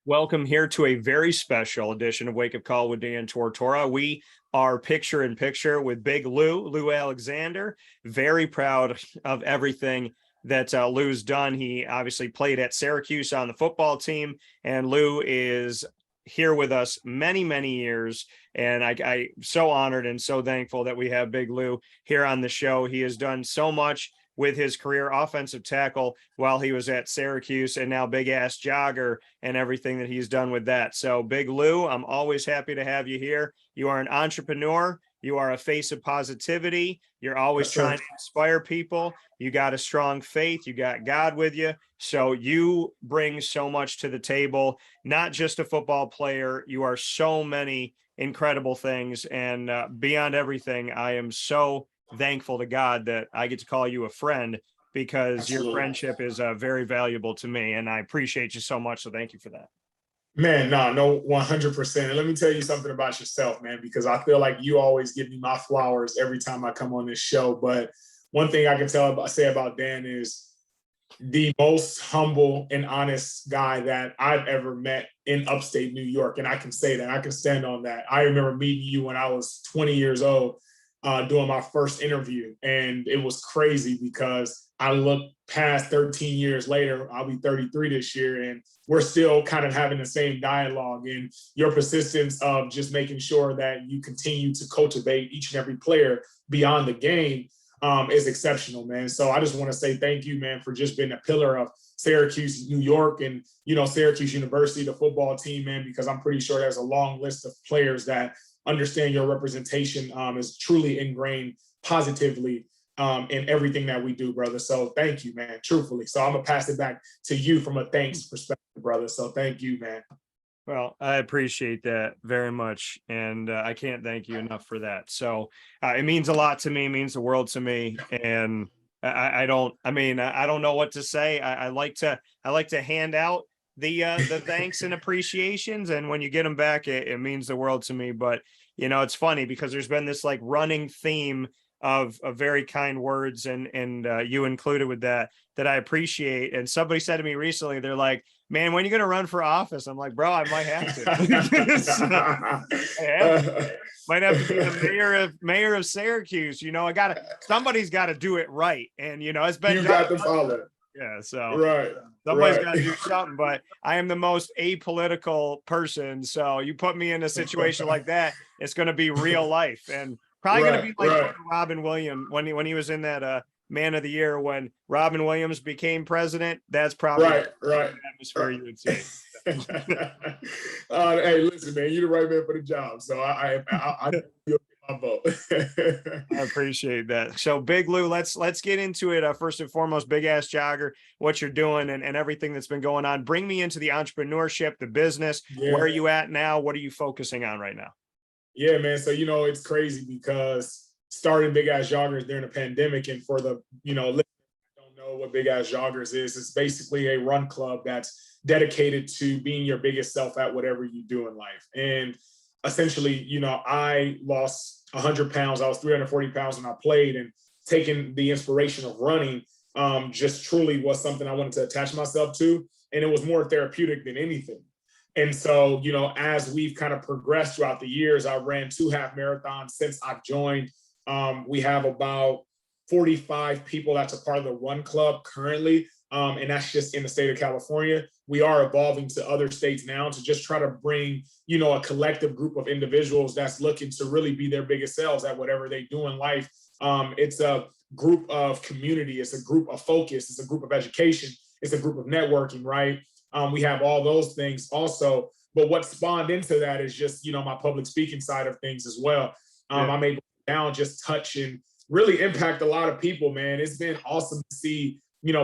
Welcome here to a very special edition of Wake Up Call with Dan Tortora. We are picture in picture with Big Lou Alexander. Very proud of everything that Lou's done. He obviously played at Syracuse on the football team, and Lou is here with us many, many years. And I'm so honored and so thankful that we have Big Lou here on the show. He has done so much with his career, offensive tackle while he was at Syracuse, and now big ass jogger and everything that he's done with that. So Big Lou, I'm always happy to have you here. You are an entrepreneur. You are a face of positivity. You're always trying to inspire people. You got a strong faith. You got God with you. So you bring so much to the table, not just a football player. You are so many incredible things. And beyond everything, I am so thankful to God that I get to call you a friend, because your friendship is very valuable to me, and I appreciate you so much. So thank you for that. Man, no, 100%. And let me tell you something about yourself, man, because I feel like you always give me my flowers every time I come on this show. But one thing I can say about Dan is the most humble and honest guy that I've ever met in upstate New York. And I can say that. I can stand on that. I remember meeting you when I was 20 years old, doing my first interview. And it was crazy because I look past 13 years later, I'll be 33 this year, and we're still kind of having the same dialogue. And your persistence of just making sure that you continue to cultivate each and every player beyond the game is exceptional, man. So I just want to say thank you, man, for just being a pillar of Syracuse, New York, and, Syracuse University, the football team, man, because I'm pretty sure there's a long list of players that understand your representation is truly ingrained positively in everything that we do, brother. So thank you, man, truthfully. So I'm gonna pass it back to you from a thanks perspective, brother. So thank you, man. Well, I appreciate that very much, and I can't thank you enough for that. So it means a lot to me, means the world to me, and I don't know what to say. I like to hand out the thanks and appreciations, and when you get them back, it means the world to me. But it's funny because there's been this like running theme of very kind words, and you included with that I appreciate. And somebody said to me recently, they're like, man, when are you going to run for office? I'm like, bro, I might have to. Might have to be the mayor of Syracuse. Somebody's got to do it right. And it's been you got the follow. Yeah, so right. Somebody's got to do something, but I am the most apolitical person. So you put me in a situation like that, it's going to be real life, and probably going to be like Robin Williams when he was in that Man of the Year when Robin Williams became president. That's probably right. atmosphere you would see. Hey, listen, man, you're the right man for the job. So I my vote. I appreciate that. So Big Lou, let's get into it. First and foremost, big ass jogger, what you're doing and everything that's been going on. Bring me into the entrepreneurship, the business. Yeah. Where are you at now? What are you focusing on right now? Yeah, man. So, it's crazy because starting Big Ass Joggers during the pandemic, and for the, listeners who don't know what Big Ass Joggers is, it's basically a run club that's dedicated to being your biggest self at whatever you do in life. And essentially, I lost 100 pounds. I was 340 pounds when I played, and taking the inspiration of running just truly was something I wanted to attach myself to. And it was more therapeutic than anything. And so, as we've kind of progressed throughout the years, I ran 2 half marathons since I've joined. We have about 45 people that's a part of the run club currently. And that's just in the state of California. We are evolving to other states now to just try to bring, a collective group of individuals that's looking to really be their biggest selves at whatever they do in life. It's a group of community. It's a group of focus. It's a group of education. It's a group of networking, right? We have all those things also. But what spawned into that is just, my public speaking side of things as well. I'm able to now just touch and really impact a lot of people, man. It's been awesome to see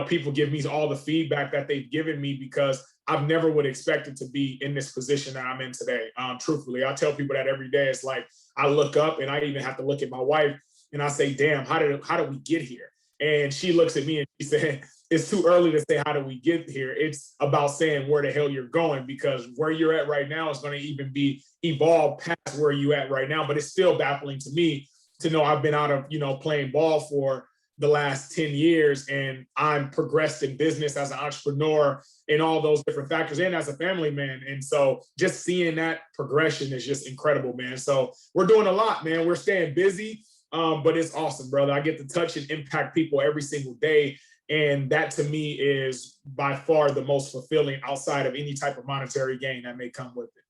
people give me all the feedback that they've given me, because I've never would expect it to be in this position that I'm in today. Truthfully, I tell people that every day. It's like I look up and I even have to look at my wife and I say, damn, how did we get here? And she looks at me and she said, it's too early to say how do we get here. It's about saying where the hell you're going, because where you're at right now is going to even be evolved past where you at right now. But it's still baffling to me to know I've been out of, playing ball for the last 10 years, and I'm progressed in business as an entrepreneur and all those different factors, and as a family man. And so just seeing that progression is just incredible, man. So we're doing a lot, man. We're staying busy, but it's awesome, brother. I get to touch and impact people every single day. And that to me is by far the most fulfilling outside of any type of monetary gain that may come with it.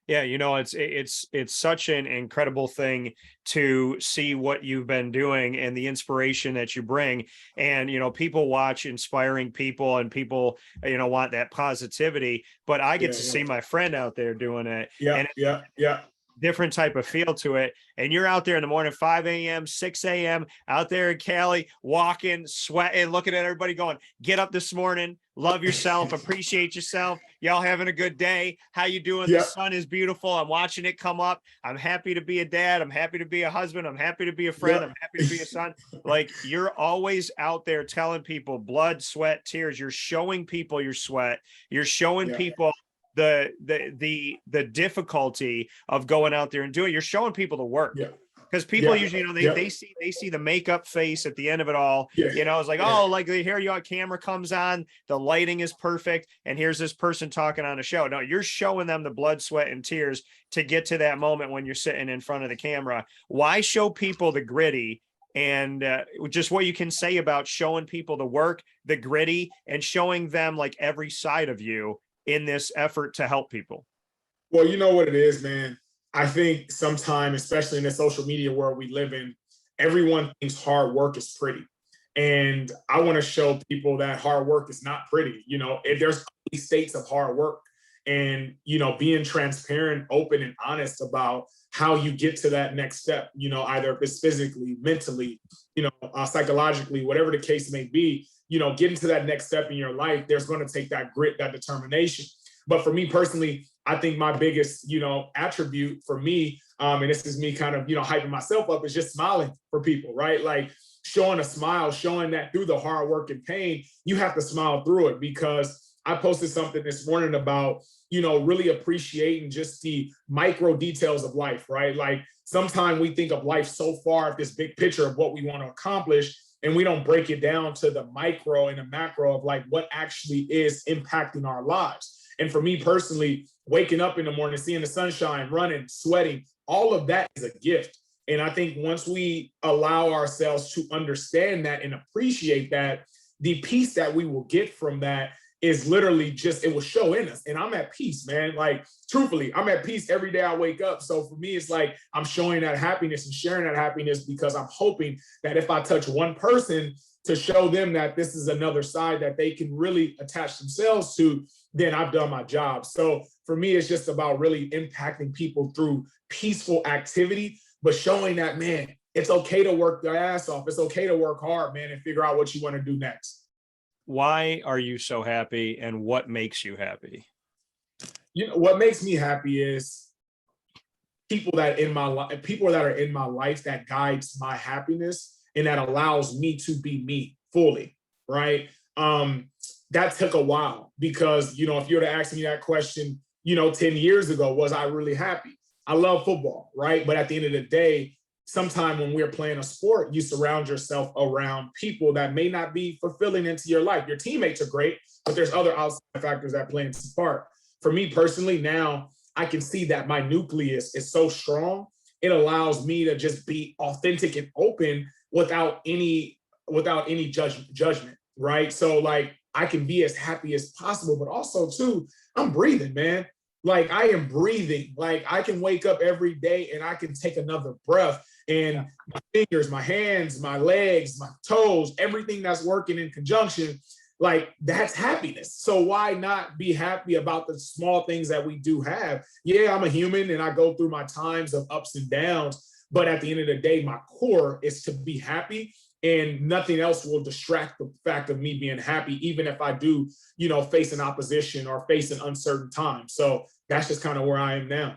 Yeah, it's such an incredible thing to see what you've been doing and the inspiration that you bring. And people watch inspiring people, and people want that positivity. But I get to see my friend out there doing it, and different type of feel to it. And you're out there in the morning, 5 a.m., 6 a.m., out there in Cali, walking, sweating, looking at everybody going, get up this morning, love yourself, appreciate yourself. Y'all having a good day. How you doing? The sun is beautiful. I'm watching it come up. I'm happy to be a dad. I'm happy to be a husband. I'm happy to be a friend. I'm happy to be a son. Like, you're always out there telling people blood, sweat, tears. You're showing people your sweat. You're showing people the difficulty of going out there and doing it. You're showing people the work, because people usually they see the makeup face at the end of it all. It's like, oh, like here your camera comes on, the lighting is perfect, and here's this person talking on a show. No, you're showing them the blood, sweat, and tears to get to that moment when you're sitting in front of the camera. Why show people the gritty? And just what you can say about showing people the work, the gritty, and showing them like every side of you in this effort to help people? Well, you know what it is, man. I think sometimes, especially in the social media world we live in, everyone thinks hard work is pretty. And I want to show people that hard work is not pretty. There's states of hard work, and, being transparent, open, and honest about how you get to that next step, either if it's physically, mentally, psychologically, whatever the case may be, getting to that next step in your life, there's going to take that grit, that determination. But for me personally, I think my biggest, attribute for me, and this is me kind of, hyping myself up, is just smiling for people, right? Like showing a smile, showing that through the hard work and pain, you have to smile through it. Because I posted something this morning about, really appreciating just the micro details of life, right? Like sometimes we think of life so far, this big picture of what we want to accomplish, and we don't break it down to the micro and the macro of like what actually is impacting our lives. And for me personally, waking up in the morning, seeing the sunshine, running, sweating, all of that is a gift. And I think once we allow ourselves to understand that and appreciate that, the peace that we will get from that is literally just, it will show in us. And I'm at peace, man. Like, truthfully, I'm at peace every day I wake up. So for me, it's like I'm showing that happiness and sharing that happiness, because I'm hoping that if I touch one person to show them that this is another side that they can really attach themselves to, then I've done my job. So for me, it's just about really impacting people through peaceful activity, but showing that, man, it's okay to work their ass off. It's okay to work hard, man, and figure out what you want to do next. Why are you so happy, and what makes you happy? What makes me happy is people that are in my life that guides my happiness and that allows me to be me fully, right? That took a while, because, if you were to ask me that question, 10 years ago, was I really happy? I love football, right? But at the end of the day, sometime when we're playing a sport, you surround yourself around people that may not be fulfilling into your life. Your teammates are great, but there's other outside factors that play into part. For me personally, now I can see that my nucleus is so strong. It allows me to just be authentic and open without any judgment, right? So like I can be as happy as possible, but also too, I'm breathing, man. Like I am breathing. Like I can wake up every day and I can take another breath, and my fingers, my hands, my legs, my toes, everything that's working in conjunction, like that's happiness. So why not be happy about the small things that we do have? Yeah, I'm a human and I go through my times of ups and downs, but at the end of the day, my core is to be happy, and nothing else will distract the fact of me being happy, even if I do, face an opposition or face an uncertain time. So that's just kind of where I am now.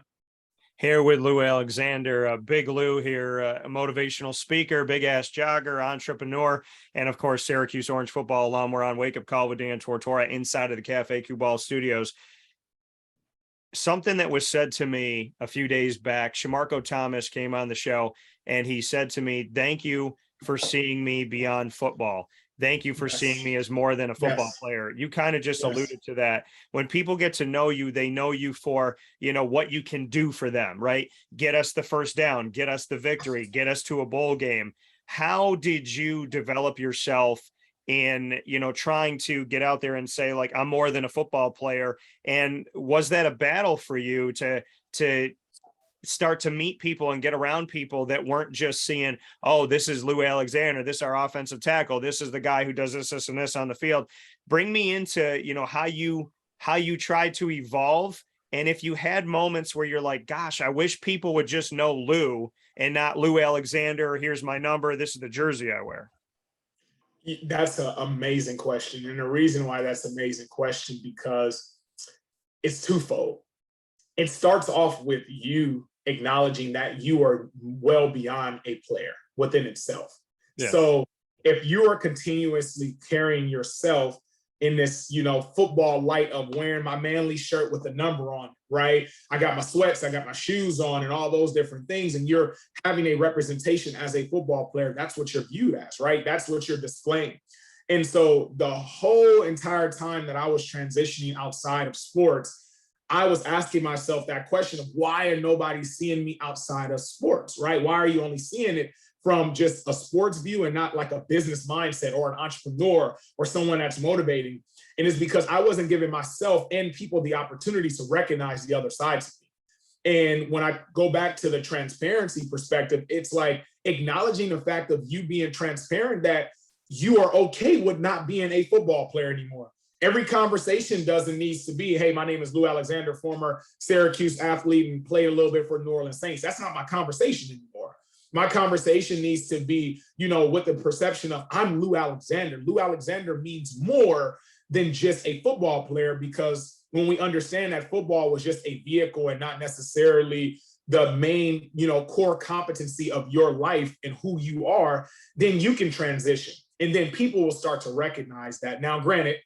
Here with Lou Alexander, Big Lou here, a motivational speaker, big ass jogger, entrepreneur, and of course, Syracuse Orange football alum. We're on Wake Up Call with Dan Tortora inside of the Cafe Cue Ball studios. Something that was said to me a few days back, Shamarko Thomas came on the show and he said to me, thank you for seeing me beyond football. Thank you for seeing Yes. me as more than a football Yes. player. You kind of just Yes. alluded to that. When people get to know you, they know you for, you know, what you can do for them, right? Get us the first down, get us the victory, get us to a bowl game. How did you develop yourself in, you know, trying to get out there and say, like, I'm more than a football player? And was that a battle for you to start to meet people and get around people that weren't just seeing, oh, this is Lou Alexander, this is our offensive tackle, this is the guy who does this and this on the field? Bring me into, you know, how you tried to evolve. And if you had moments where you're like, gosh, I wish people would just know Lou and not Lou Alexander, here's my number, this is the jersey I wear. That's an amazing question. And the reason why that's an amazing question, because it's twofold. It starts off with you acknowledging that you are well beyond a player within itself. Yeah. So if you are continuously carrying yourself in this, you know, football light of wearing my manly shirt with a number on it, right? I got my sweats, I got my shoes on and all those different things. And you're having a representation as a football player. That's what you're viewed as, right? That's what you're displaying. And so the whole entire time that I was transitioning outside of sports, I was asking myself that question of why are nobody seeing me outside of sports, right? Why are you only seeing it from just a sports view and not like a business mindset or an entrepreneur or someone that's motivating? And it's because I wasn't giving myself and people the opportunity to recognize the other sides of me. And when I go back to the transparency perspective, it's like acknowledging the fact of you being transparent that you are okay with not being a football player anymore. Every conversation doesn't need to be, hey, my name is Lou Alexander, former Syracuse athlete and played a little bit for New Orleans Saints. That's not my conversation anymore. My conversation needs to be, you know, with the perception of I'm Lou Alexander. Lou Alexander means more than just a football player, because when we understand that football was just a vehicle and not necessarily the main, you know, core competency of your life and who you are, then you can transition. And then people will start to recognize that. Now, granted,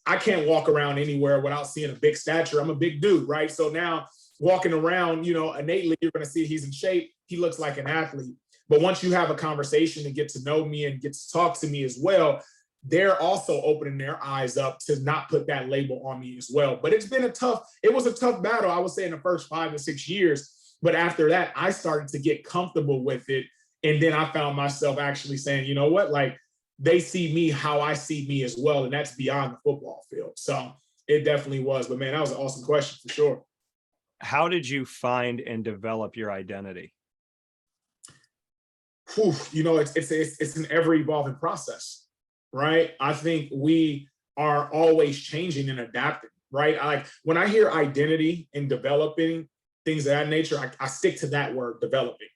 I can't walk around anywhere without seeing a big stature. I'm a big dude, right? So now walking around, you know, innately, you're going to see he's in shape. He looks like an athlete. But once you have a conversation and get to know me and get to talk to me as well, they're also opening their eyes up to not put that label on me as well. But it was a tough battle, I would say, in the first 5 to 6 years. But after that, I started to get comfortable with it. And then I found myself actually saying, you know what, like, they see me how I see me as well. And that's beyond the football field. So it definitely was. But man, that was an awesome question for sure. How did you find and develop your identity? Whew, you know, it's an ever evolving process, right? I think we are always changing and adapting, right? When I hear identity and developing things of that nature, I stick to that word, developing.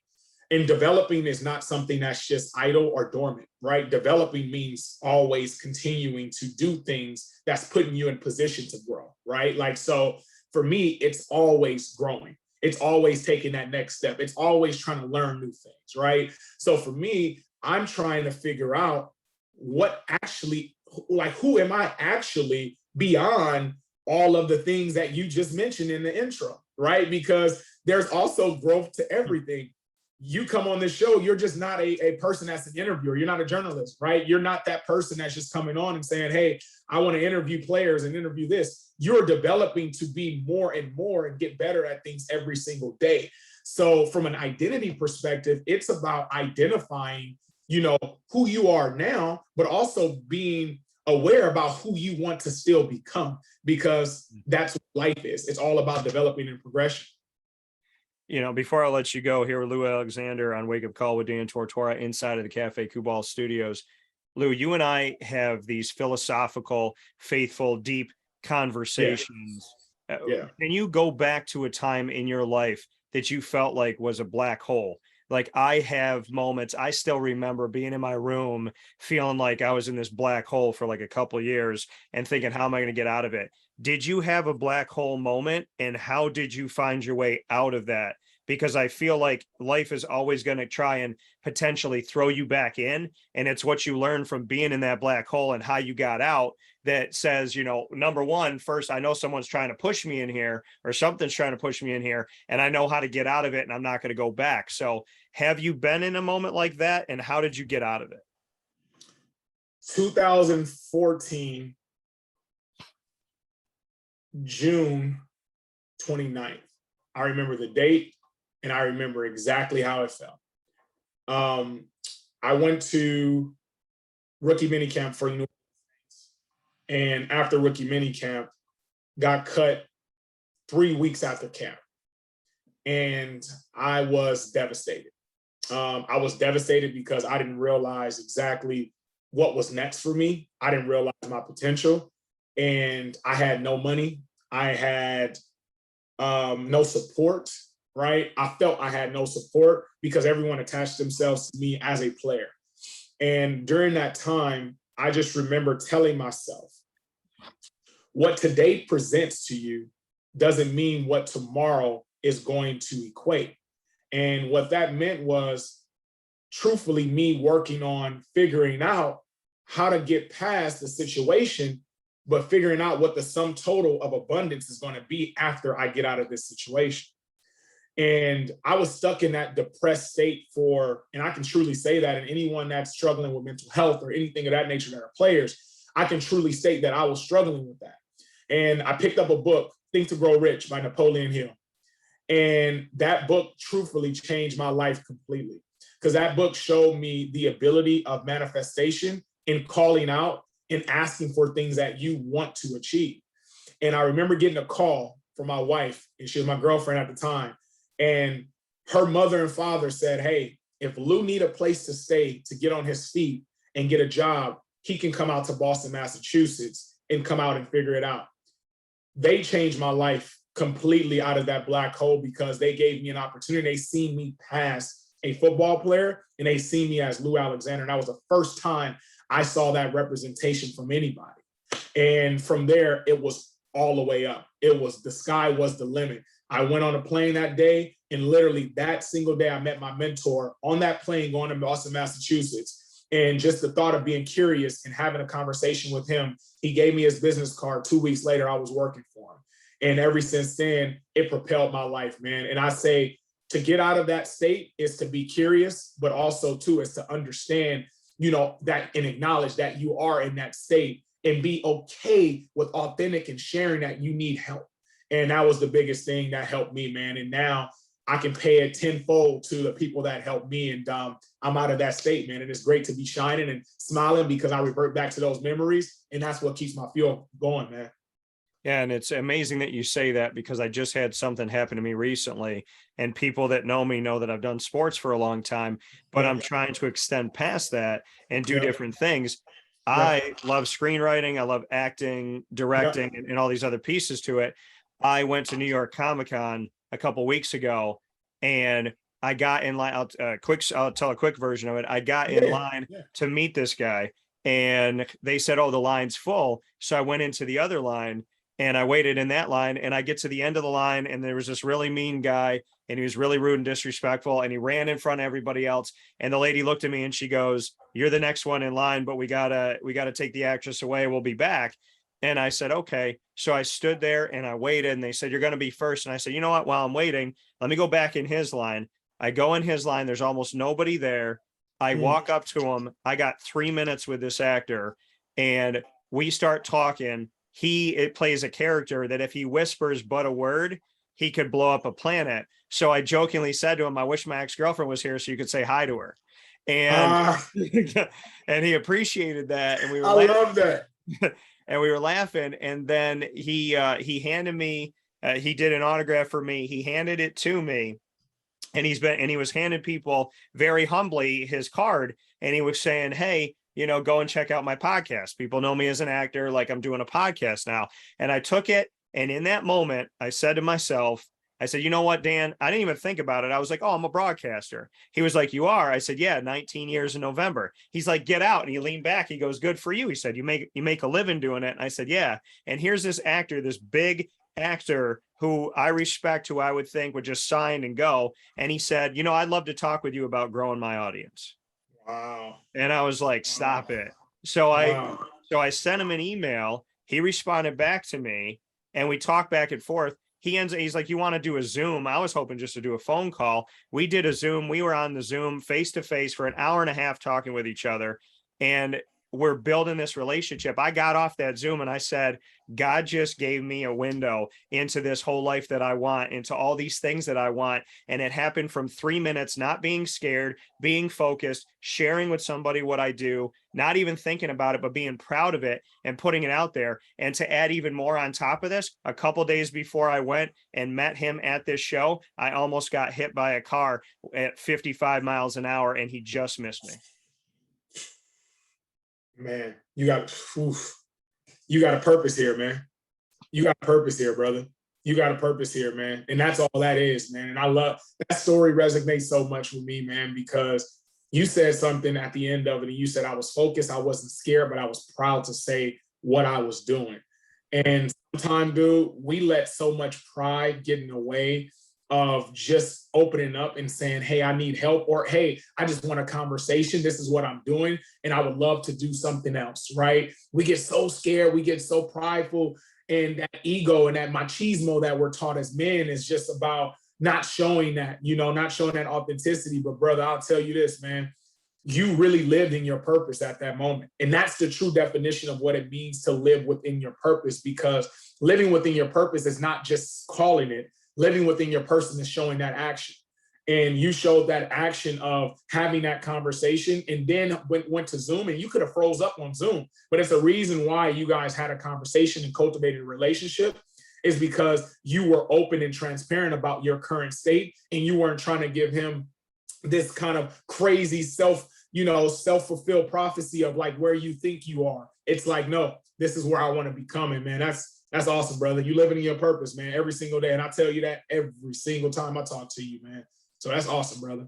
And developing is not something that's just idle or dormant, right? Developing means always continuing to do things that's putting you in position to grow, right? Like, so for me, it's always growing. It's always taking that next step. It's always trying to learn new things, right? So for me, I'm trying to figure out what actually, like, who am I actually beyond all of the things that you just mentioned in the intro, right? Because there's also growth to everything. You come on this show, you're just not a person that's an interviewer. You're not a journalist, right? You're not that person that's just coming on and saying, hey, I want to interview players and interview this. You're developing to be more and more and get better at things every single day. So from an identity perspective, it's about identifying, you know, who you are now, but also being aware about who you want to still become, because that's what life is. It's all about developing and progression. You know, before I let you go, here with Lou Alexander on Wake Up Call with Dan Tortora inside of the Cafe Kubal studios. Lou, you and I have these philosophical, faithful, deep conversations. Yeah. Can you go back to a time in your life that you felt like was a black hole? Like, I have moments, I still remember being in my room, feeling like I was in this black hole for like a couple of years and thinking, how am I going to get out of it? Did you have a black hole moment, and how did you find your way out of that? because I feel like life is always going to try and potentially throw you back in. And it's what you learn from being in that black hole and how you got out that says, you know, number one, first, I know someone's trying to push me in here, or something's trying to push me in here, and I know how to get out of it, and I'm not going to go back. So have you been in a moment like that, and how did you get out of it? 2014, June 29th. I remember the date, and I remember exactly how it felt. I went to rookie minicamp for the New Orleans, and after rookie minicamp, got cut 3 weeks after camp, and I was devastated. I was devastated because I didn't realize exactly what was next for me. I didn't realize my potential, and I had no money. I had no support, right? I felt I had no support because everyone attached themselves to me as a player. And during that time, I just remember telling myself, what today presents to you doesn't mean what tomorrow is going to equate. And what that meant was, truthfully, me working on figuring out how to get past the situation, but figuring out what the sum total of abundance is going to be after I get out of this situation. And I was stuck in that depressed state for, and I can truly say that, and anyone that's struggling with mental health or anything of that nature that are players, I can truly state that I was struggling with that. And I picked up a book, Think to Grow Rich by Napoleon Hill. And that book truthfully changed my life completely, because that book showed me the ability of manifestation in calling out and asking for things that you want to achieve. And I remember getting a call from my wife, and she was my girlfriend at the time. And her mother and father said, hey, if Lou need a place to stay to get on his feet and get a job, he can come out to Boston, Massachusetts, and come out and figure it out. They changed my life completely out of that black hole because they gave me an opportunity. They seen me past a football player, and they seen me as Lou Alexander. And that was the first time I saw that representation from anybody. And from there, it was all the way up. It was, the sky was the limit. I went on a plane that day, and literally that single day I met my mentor on that plane going to Boston, Massachusetts. And just the thought of being curious and having a conversation with him, he gave me his business card. 2 weeks later, I was working for him. And ever since then, it propelled my life, man. And I say, to get out of that state is to be curious, but also too is to understand, you know, that, and acknowledge that you are in that state, and be okay with authentic and sharing that you need help. And that was the biggest thing that helped me, man. And now I can pay it tenfold to the people that helped me. And I'm out of that state, man. And it's great to be shining and smiling because I revert back to those memories. And that's what keeps my fuel going, man. Yeah, and it's amazing that you say that, because I just had something happen to me recently, and people that know me know that I've done sports for a long time, but I'm trying to extend past that and do different things. I love screenwriting. I love acting, directing, and all these other pieces to it. I went to New York Comic-Con a couple weeks ago, and I got in line. I'll tell a quick version of it. I got in line to meet this guy, and they said, oh, the line's full. So I went into the other line, and I waited in that line, and I get to the end of the line, and there was this really mean guy, and he was really rude and disrespectful, and he ran in front of everybody else. And the lady looked at me and she goes, you're the next one in line, but we gotta take the actress away. We'll be back. And I said, okay. So I stood there and I waited, and they said, you're going to be first. And I said, you know what, while I'm waiting, let me go back in his line. I go in his line. There's almost nobody there. I walk up to him. I got 3 minutes with this actor, and we start talking. It plays a character that if he whispers but a word, he could blow up a planet. So I jokingly said to him, I wish my ex-girlfriend was here so you could say hi to her. And and he appreciated that. And we were love that. And we were laughing. And then he handed me, he did an autograph for me. He handed it to me. And he was handing people very humbly his card. And he was saying, hey, you know, go and check out my podcast. People know me as an actor, like I'm doing a podcast now. And I took it. And in that moment, I said to myself, I said, you know what, Dan, I didn't even think about it. I was like, oh, I'm a broadcaster. He was like, you are? I said, yeah, 19 years in November. He's like, get out. And he leaned back. He goes, good for you. He said, you make a living doing it. And I said, yeah. And here's this actor, this big actor who I respect, who I would think would just sign and go. And he said, I'd love to talk with you about growing my audience. Wow. And I was like, Wow. stop it. So I Wow. so I sent him an email. He responded back to me and we talked back and forth. He's like, you want to do a Zoom? I was hoping just to do a phone call. We did a Zoom. We were on the Zoom face to face for an hour and a half talking with each other. And we're building this relationship. I got off that Zoom and I said, God just gave me a window into this whole life that I want, into all these things that I want. And it happened from 3 minutes, not being scared, being focused, sharing with somebody what I do, not even thinking about it, but being proud of it and putting it out there. And to add even more on top of this, a couple days before I went and met him at this show, I almost got hit by a car at 55 miles an hour and he just missed me. Man, you got a purpose here, man. You got a purpose here, brother. You got a purpose here, man. And that's all that is, man. And I love that story, resonates so much with me, man, because you said something at the end of it. And you said, I was focused, I wasn't scared, but I was proud to say what I was doing. And sometimes, dude, we let so much pride get in the way of just opening up and saying, hey, I need help, or hey, I just want a conversation. This is what I'm doing, and I would love to do something else, right? We get so scared, we get so prideful, and that ego and that machismo that we're taught as men is just about not showing that, not showing that authenticity. But brother, I'll tell you this, man, you really lived in your purpose at that moment. And that's the true definition of what it means to live within your purpose, because living within your purpose is not just calling it. Living within your person is showing that action. And you showed that action of having that conversation, and then went to Zoom, and you could have froze up on Zoom. But it's a reason why you guys had a conversation and cultivated a relationship, is because you were open and transparent about your current state, and you weren't trying to give him this kind of crazy self-fulfilled prophecy of like where you think you are. It's like, no, this is where I want to be coming, man. That's awesome, brother. You living in your purpose, man, every single day. And I tell you that every single time I talk to you, man. So that's awesome, brother.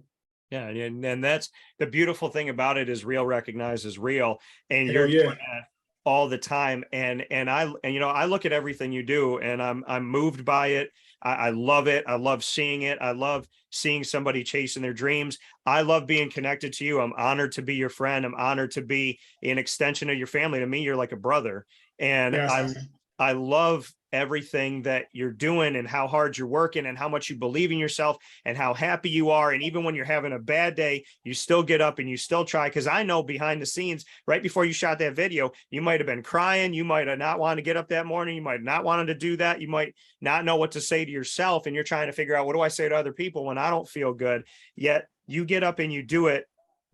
Yeah. And that's the beautiful thing about it, is real recognizes real. And Hell you're yeah. doing that all the time. And I look at everything you do and I'm moved by it. I love it. I love seeing it. I love seeing somebody chasing their dreams. I love being connected to you. I'm honored to be your friend. I'm honored to be an extension of your family. To me, you're like a brother. And Yes. I love everything that you're doing and how hard you're working and how much you believe in yourself and how happy you are. And even when you're having a bad day, you still get up and you still try. Because I know behind the scenes, right before you shot that video, you might have been crying. You might have not wanted to get up that morning. You might not wanted to do that. You might not know what to say to yourself. And you're trying to figure out, what do I say to other people when I don't feel good? Yet you get up and you do it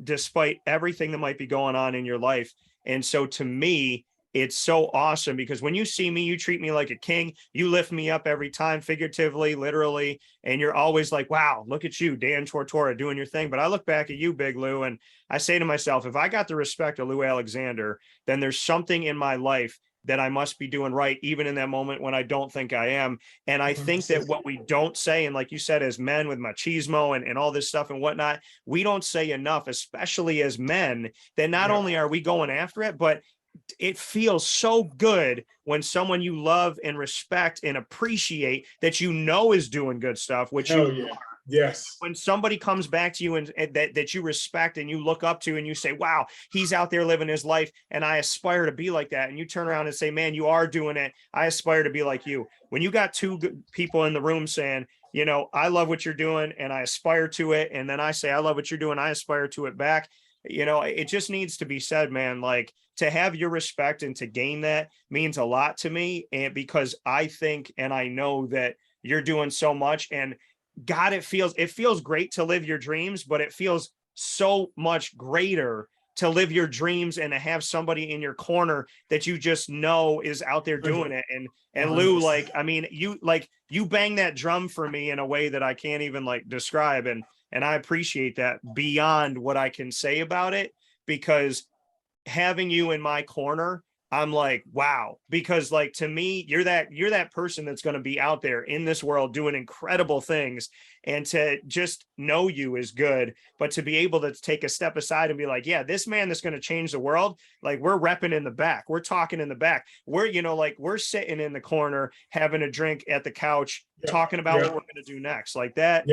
despite everything that might be going on in your life. And so to me, it's so awesome, because when you see me, you treat me like a king. You lift me up every time, figuratively, literally. And you're always like, wow, look at you, Dan Tortora, doing your thing. But I look back at you, Big Lou, and I say to myself, if I got the respect of Lou Alexander, then there's something in my life that I must be doing right, even in that moment when I don't think I am. And I think that what we don't say, and like you said, as men with machismo and all this stuff and whatnot, we don't say enough, especially as men, that not only are we going after it, but it feels so good when someone you love and respect and appreciate, that is doing good stuff, which Hell yeah. Yes. when somebody comes back to you and that you respect and you look up to, and you say, wow, he's out there living his life and I aspire to be like that. And you turn around and say, man, you are doing it. I aspire to be like you. When you got two people in the room saying, I love what you're doing and I aspire to it, and then I say, I love what you're doing, I aspire to it back. It just needs to be said, man. Like, to have your respect and to gain that means a lot to me. And because I think, and I know that you're doing so much, and God, it feels great to live your dreams, but it feels so much greater to live your dreams and to have somebody in your corner that you just know is out there doing it. And Lou, like, I mean, you bang that drum for me in a way that I can't even like describe. And I appreciate that beyond what I can say about it, because having you in my corner, I'm like, wow, because like to me, you're that person that's going to be out there in this world doing incredible things, and to just know you is good, but to be able to take a step aside and be like, yeah, this man that's going to change the world, like we're repping in the back, we're talking in the back, we're, you know, like we're sitting in the corner having a drink at the couch, talking about what we're going to do next, like that.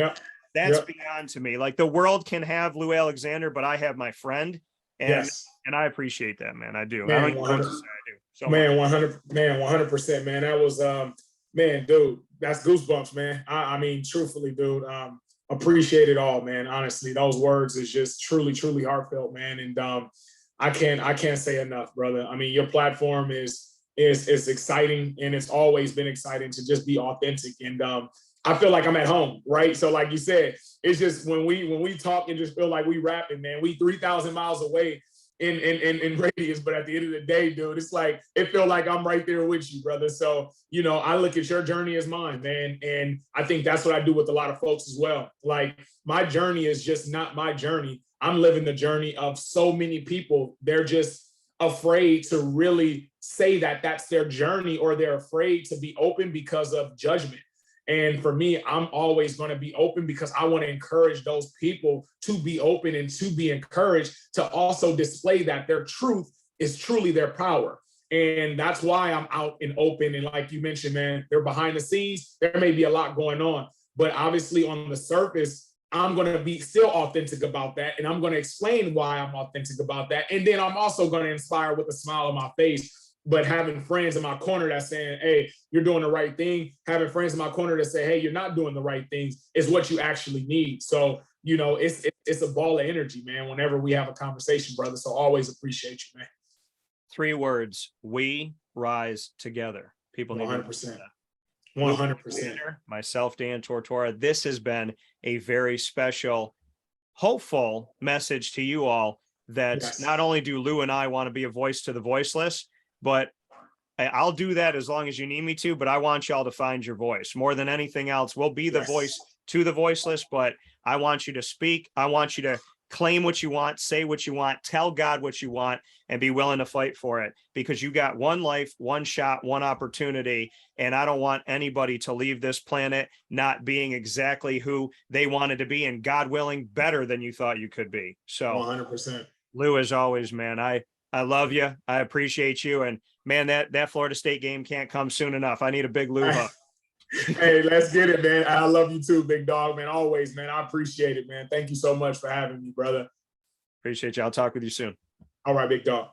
That's beyond to me. Like the world can have Lou Alexander, but I have my friend, and I appreciate that, man. I do. Man, I don't even know what to say. I do. So man, 100%, man. That was, man, dude, that's goosebumps, man. I mean, truthfully, dude, appreciate it all, man. Honestly, those words is just truly, truly heartfelt, man. And I can't say enough, brother. I mean, your platform is exciting, and it's always been exciting to just be authentic. And I feel like I'm at home, right? So like you said, it's just when we talk and just feel like we rapping, man, we 3,000 miles away in radius, but at the end of the day, dude, it's like, it feel like I'm right there with you, brother. So, you know, I look at your journey as mine, man. And I think that's what I do with a lot of folks as well. Like my journey is just not my journey. I'm living the journey of so many people. They're just afraid to really say that that's their journey, or they're afraid to be open because of judgment. And for me, I'm always going to be open because I want to encourage those people to be open and to be encouraged to also display that their truth is truly their power. And that's why I'm out and open. And like you mentioned, man, they're behind the scenes. There may be a lot going on, but obviously on the surface, I'm going to be still authentic about that. And I'm going to explain why I'm authentic about that. And then I'm also going to inspire with a smile on my face. But having friends in my corner that's saying, hey, you're doing the right thing, having friends in my corner that say, hey, you're not doing the right things, is what you actually need. So, you know, it's a ball of energy, man, whenever we have a conversation, brother. So always appreciate you, man. 3 words: we rise together. People need 100%. 100%. Myself, Dan Tortora. This has been a very special, hopeful message to you all that not only do Lou and I want to be a voice to the voiceless, but I'll do that as long as you need me to, but I want y'all to find your voice more than anything else. We'll be the voice to the voiceless, but I want you to speak. I want you to claim what you want, say what you want, tell God what you want, and be willing to fight for it, because you got one life, one shot, one opportunity. And I don't want anybody to leave this planet not being exactly who they wanted to be, and God willing, better than you thought you could be. So 100%. Lou, as always, man, I love you. I appreciate you. And man, that Florida State game can't come soon enough. I need a big Lou hug. Hey, let's get it, man. I love you too, big dog, man. Always, man. I appreciate it, man. Thank you so much for having me, brother. Appreciate you. I'll talk with you soon. All right, big dog.